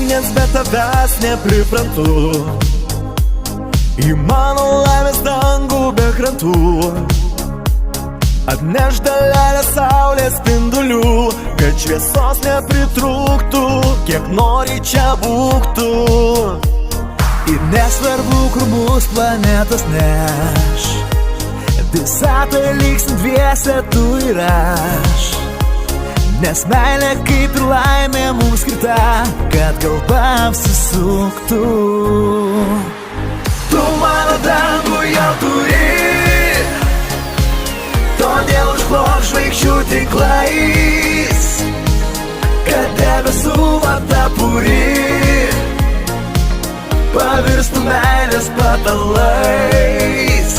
nes be tavęs nepriprantu į mano laimės dangų be krantų. Atneš dalelę saulės spindulių, kad šviesos nepritrūktų, kiek nori čia būktų. Ir nesvarbu, kur mus planetos neš, visatoje liksim dviese tu ir aš. Nes meilė kaip ir laimė mums skirta, kad galva apsisuktų. Tu mano dangų jau turi, todėl užklok žvaigždžių tinklais, kad debesų vata puri pavirstų meilės patalais.